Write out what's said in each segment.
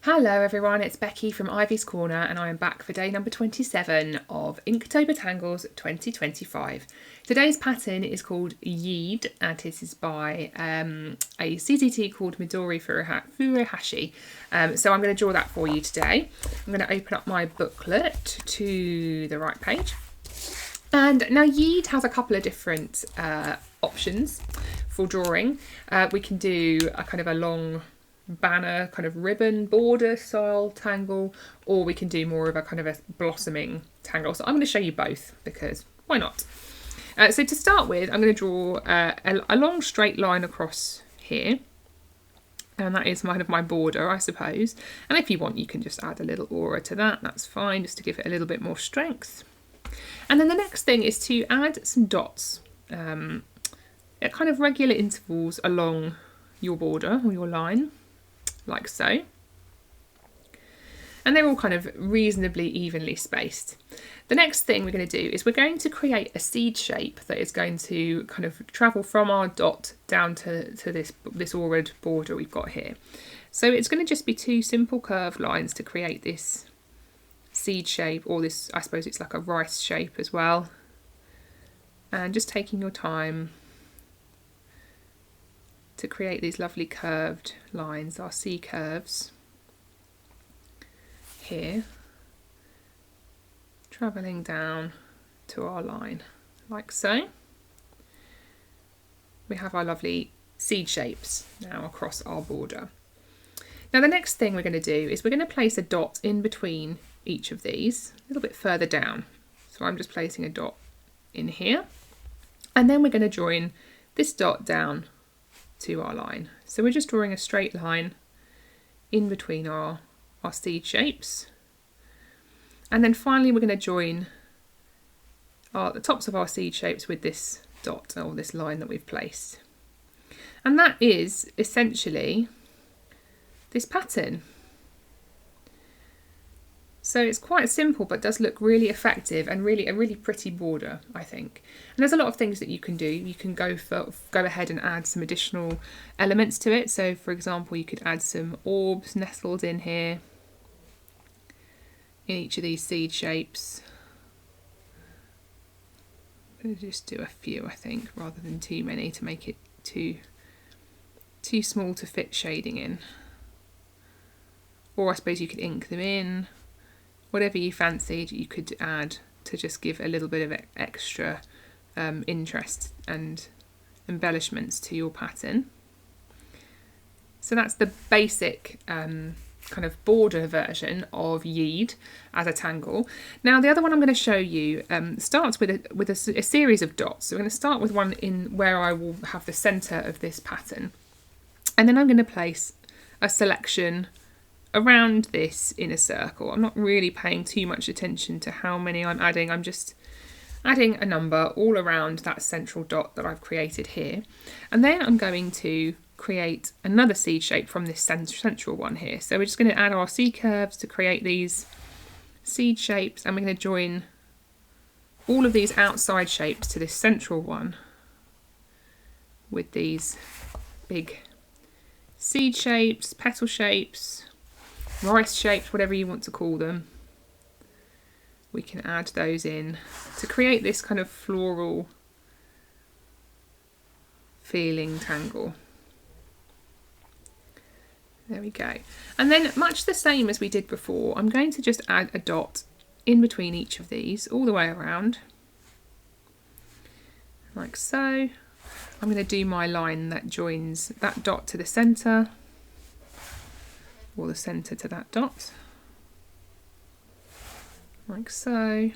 Hello everyone, it's Becky from Ivy's Corner and I am back for day number 27 of Inktober Tangles 2025. Today's pattern is called Yeed and it is by a CZT called Midori Furuhashi. So I'm going to draw that for you today. I'm going to open up my booklet to the right page. And now Yeed has a couple of different options for drawing. We can do a kind of a long banner kind of ribbon border style tangle, or we can do more of a kind of a blossoming tangle. So I'm going to show you both because why not? So to start with, I'm going to draw a long straight line across here, and that is kind of my border, I suppose. And if you want, you can just add a little aura to that. That's fine, just to give it a little bit more strength. And then the next thing is to add some dots at kind of regular intervals along your border or your line, like so. And they're all kind of reasonably evenly spaced. The next thing we're going to do is we're going to create a seed shape that is going to kind of travel from our dot down to this auraed border we've got here. So it's going to just be two simple curved lines to create this seed shape, or this, I suppose it's like a rice shape as well. And just taking your time to create these lovely curved lines, our C curves here, travelling down to our line like so. We have our lovely seed shapes now across our border. Now the next thing we're going to do is we're going to place a dot in between each of these, a little bit further down. So I'm just placing a dot in here, and then we're going to join this dot down to our line. So we're just drawing a straight line in between our seed shapes, and then finally we're going to join the tops of our seed shapes with this dot or this line that we've placed. And that is essentially this pattern. So it's quite simple, but does look really effective and really a really pretty border, I think. And there's a lot of things that you can do. You can go ahead and add some additional elements to it. So for example, you could add some orbs nestled in here in each of these seed shapes. I'm going to just do a few, I think, rather than too many to make it too small to fit shading in. Or I suppose you could ink them in. Whatever you fancied, you could add to just give a little bit of extra interest and embellishments to your pattern. So that's the basic kind of border version of Yeed as a tangle. Now the other one I'm going to show you starts with a series of dots. So we're going to start with one in where I will have the centre of this pattern, and then I'm going to place a selection around this inner circle. I'm not really paying too much attention to how many I'm adding. I'm just adding a number all around that central dot that I've created here. And then I'm going to create another seed shape from this central one here. So we're just going to add our C curves to create these seed shapes, and we're going to join all of these outside shapes to this central one with these big seed shapes, petal shapes, rice shapes, whatever you want to call them. We can add those in to create this kind of floral feeling tangle. There we go. And then much the same as we did before, I'm going to just add a dot in between each of these all the way around, like so. I'm going to do my line that joins that dot to the centre, or the centre to that dot, like so.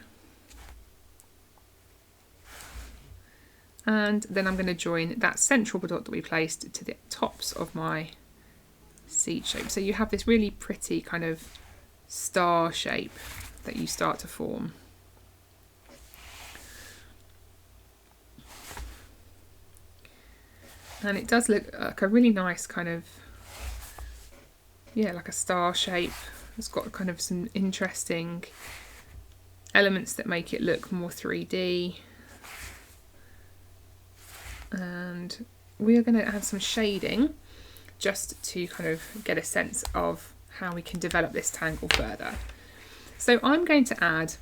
And then I'm going to join that central dot that we placed to the tops of my seed shape. So you have this really pretty kind of star shape that you start to form. And it does look like a really nice kind of, yeah, like a star shape. It's got kind of some interesting elements that make it look more 3D. And we are going to add some shading just to kind of get a sense of how we can develop this tangle further. So I'm going to add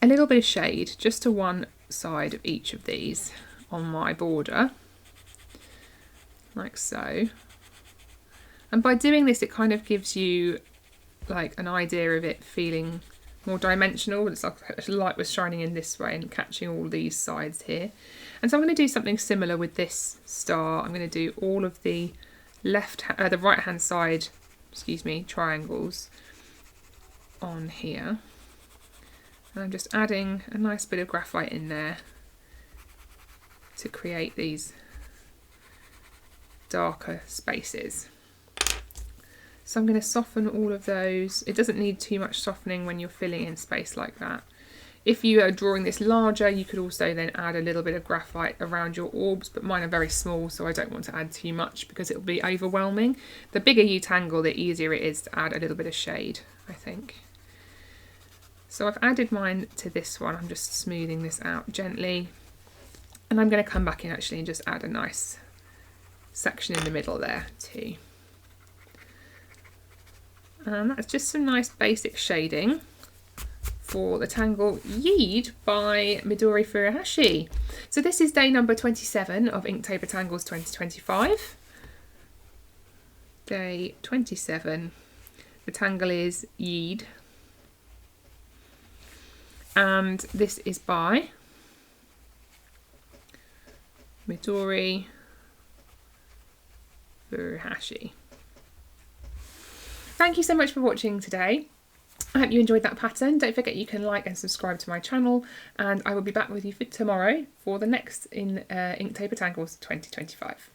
a little bit of shade just to one side of each of these on my border, like so. And by doing this, it kind of gives you like an idea of it feeling more dimensional. It's like the light was shining in this way and catching all these sides here. And so I'm going to do something similar with this star. I'm going to do all of the the right hand side, triangles on here. And I'm just adding a nice bit of graphite in there to create these darker spaces. So I'm going to soften all of those. It doesn't need too much softening when you're filling in space like that. If you are drawing this larger, you could also then add a little bit of graphite around your orbs, but mine are very small, so I don't want to add too much because it will be overwhelming. The bigger you tangle, the easier it is to add a little bit of shade, I think. So I've added mine to this one. I'm just smoothing this out gently. And I'm going to come back in actually and just add a nice section in the middle there too. And that's just some nice basic shading for the tangle Yeed by Midori Furuhashi. So this is day number 27 of Inktober Tangles 2025. Day 27. The tangle is Yeed. And this is by Midori Furuhashi. Thank you so much for watching today. I hope you enjoyed that pattern. Don't forget you can like and subscribe to my channel, and I will be back with you for tomorrow for the next in Inktober Tangles 2025.